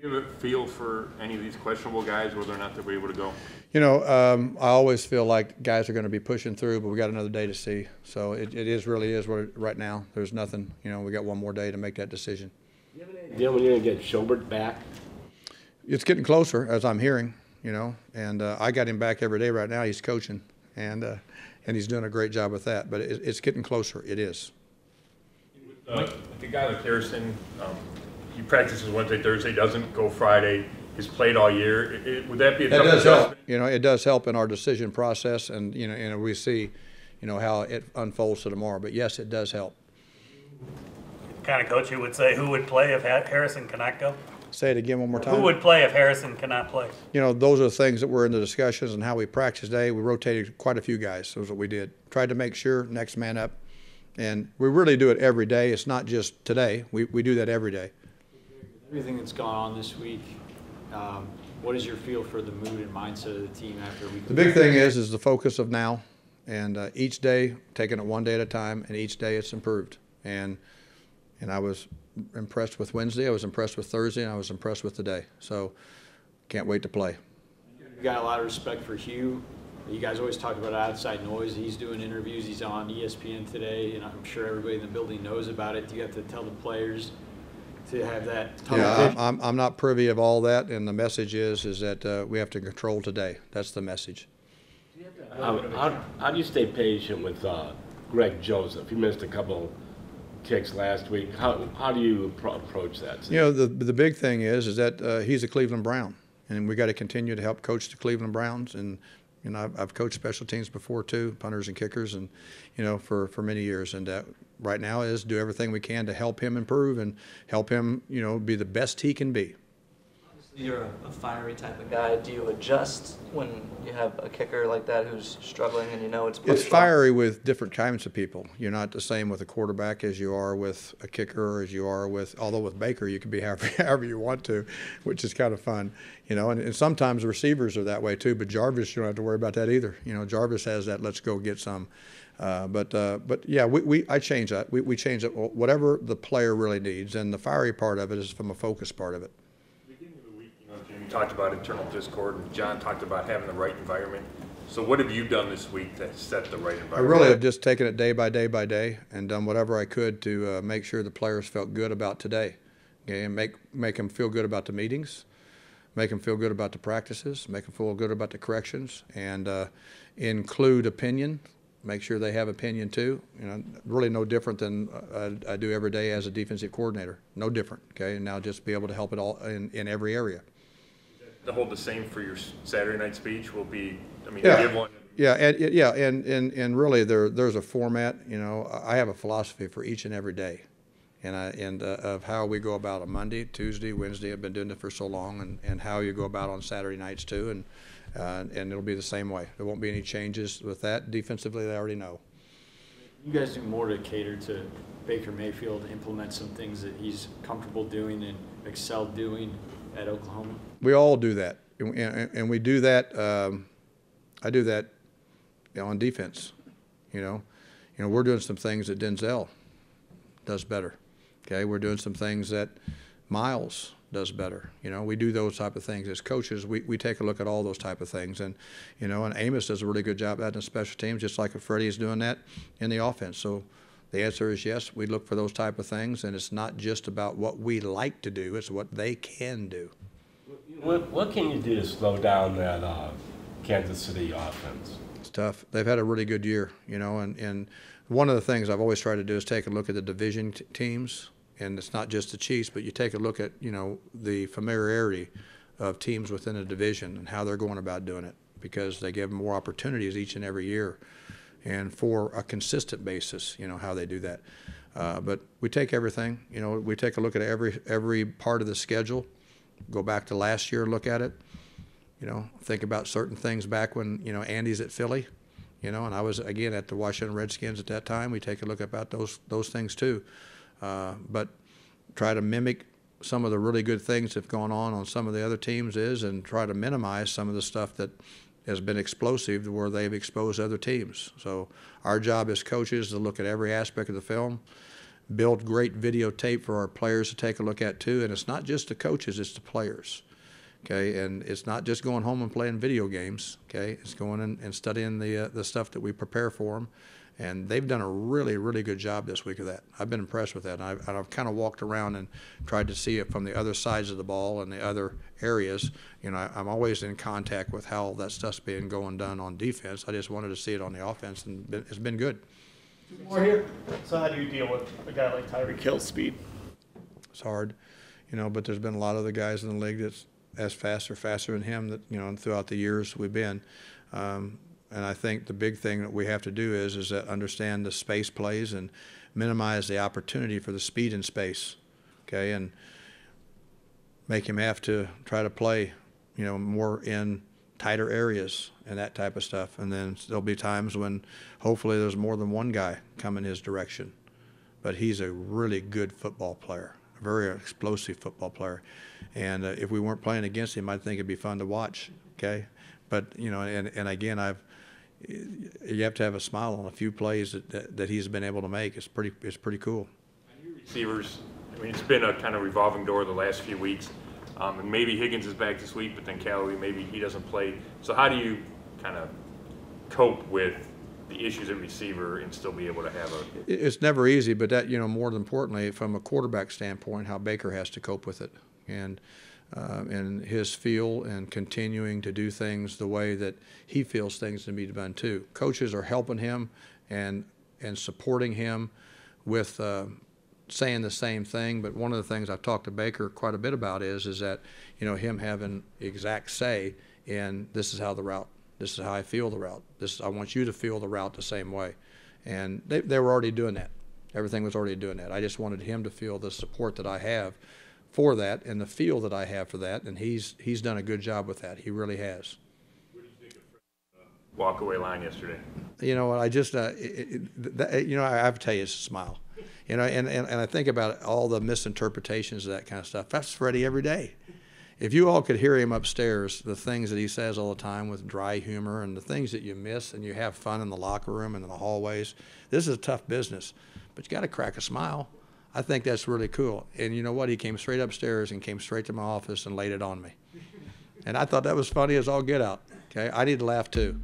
You have a feel for any of these questionable guys, whether or not they'll be able to go? I always feel like guys are going to be pushing through, but we got another day to see. So really is what right now. There's nothing. We got one more day to make that decision. Do you have any idea when you're going to get Schobert back? It's getting closer, as I'm hearing. And I got him back every day right now. He's coaching, and he's doing a great job with that. But it's getting closer. It is. With a guy like Harrison, he practices Wednesday, Thursday, doesn't go Friday. He's played all year. Would that be a tough adjustment? It does help in our decision process, and we see, how it unfolds to tomorrow. But yes, it does help. Kind of coach, you would say, who would play if Harrison cannot go? Say it again one more time. Who would play if Harrison cannot play? Those are the things that were in the discussions and how we practice today. We rotated quite a few guys. That's what we did. Tried to make sure next man up. And we really do it every day. It's not just today. We do that every day. Everything that's gone on this week, what is your feel for the mood and mindset of the team after a week? The big thing is the focus of now, and each day, taking it one day at a time, and each day it's improved. And I was impressed with Wednesday, I was impressed with Thursday, and I was impressed with today. So can't wait to play. You got a lot of respect for Hugh. You guys always talk about outside noise. He's doing interviews. He's on ESPN today, and I'm sure everybody in the building knows about it. Do you have to tell the players to have that? Yeah, I'm not privy of all that, and the message is that we have to control today. That's the message. How do you stay patient with Greg Joseph? He missed a couple kicks last week. How do you approach that? The big thing is that he's a Cleveland Brown, and we got to continue to help coach the Cleveland Browns. And I've coached special teams before too, punters and kickers, and for many years. And right now is do everything we can to help him improve and help him be the best he can be. Obviously, you're a fiery type of guy. Do you adjust when you have a kicker like that who's struggling and it's fiery with different kinds of people. You're not the same with a quarterback as you are with a kicker, or as you are with, although with Baker you can be however you want to, which is kind of fun. And sometimes receivers are that way too, but Jarvis, you don't have to worry about that either. Jarvis has that let's go get some. But yeah, I change that. We change it, whatever the player really needs, and the fiery part of it is from a focus part of it. You talked about internal discord, and John talked about having the right environment. So what have you done this week to set the right environment? I really have just taken it day by day by day and done whatever I could to make sure the players felt good about today. Okay, and make them feel good about the meetings, make them feel good about the practices, make them feel good about the corrections, and include opinion. Make sure they have opinion too. Really no different than I do every day as a defensive coordinator. No different. Okay, and now just be able to help it all in every area. To hold the same for your Saturday night speech will be, yeah. Give one. Yeah, and really there's a format. I have a philosophy for each and every day, and of how we go about on Monday, Tuesday, Wednesday. I've been doing it for so long, and how you go about on Saturday nights too, and it'll be the same way. There won't be any changes with that. Defensively, they already know. You guys do more to cater to Baker Mayfield, implement some things that he's comfortable doing and excelled doing at Oklahoma? We all do that, and we do that. I do that on defense. We're doing some things that Denzel does better. Okay, we're doing some things that Miles does better. We do those type of things as coaches. We take a look at all those type of things, and and Amos does a really good job at that in special teams, just like Freddie is doing that in the offense. So the answer is yes. We look for those type of things, and it's not just about what we like to do; it's what they can do. What can you do to slow down that Kansas City offense? It's tough. They've had a really good year, and one of the things I've always tried to do is take a look at the division teams, and it's not just the Chiefs, but you take a look at the familiarity of teams within a division and how they're going about doing it, because they give them more opportunities each and every year, and for a consistent basis, how they do that. But we take everything, we take a look at every part of the schedule. Go back to last year and look at it. Think about certain things back when Andy's at Philly, and I was again at the Washington Redskins at that time. We take a look about those things too, but try to mimic some of the really good things that have gone on some of the other teams and try to minimize some of the stuff that has been explosive to where they've exposed other teams. So our job as coaches is to look at every aspect of the film, build great videotape for our players to take a look at too. And it's not just the coaches, it's the players. Okay, and it's not just going home and playing video games. Okay, it's going in and studying the stuff that we prepare for them, and they've done a really, really good job this week of that. I've been impressed with that. And I've kind of walked around and tried to see it from the other sides of the ball and the other areas. You know, I'm always in contact with how that stuff's being done on defense. I just wanted to see it on the offense, and it's been good. More here. So how do you deal with a guy like Tyreek Hill's speed? It's hard, you know, but there's been a lot of other guys in the league that's as fast or faster than him that, you know, throughout the years we've been. And I think the big thing that we have to do is that understand the space plays and minimize the opportunity for the speed in space, okay, and make him have to try to play, you know, more in tighter areas and that type of stuff. And then there'll be times when hopefully there's more than one guy coming his direction. But he's a really good football player, a very explosive football player. And if we weren't playing against him, I'd think it'd be fun to watch, okay? But, you know, and again, you have to have a smile on a few plays that he's been able to make. It's pretty cool. Receivers, I mean, it's been a kind of revolving door the last few weeks. And maybe Higgins is back this week, but then Callaway, maybe he doesn't play. So how do you kind of cope with the issues at receiver and still be able to have a... It's never easy, but that, you know, more importantly, from a quarterback standpoint, how Baker has to cope with it. And his feel and continuing to do things the way that he feels things to be done too. Coaches are helping him and supporting him with saying the same thing. But one of the things I've talked to Baker quite a bit about is that, you know, him having exact say in this is how the route, this is how I feel the route. I want you to feel the route the same way. And they were already doing that. Everything was already doing that. I just wanted him to feel the support that I have for that and the feel that I have for that, and he's done a good job with that. He really has. What do you think of walk-away line yesterday? You know, I just, you know, I have to tell you, it's a smile. You know, and I think about all the misinterpretations of that kind of stuff. That's Freddie every day. If you all could hear him upstairs, the things that he says all the time with dry humor and the things that you miss and you have fun in the locker room and in the hallways, this is a tough business, but you got to crack a smile. I think that's really cool. And you know what? He came straight upstairs and came straight to my office and laid it on me. And I thought that was funny as all get out. Okay, I need to laugh too.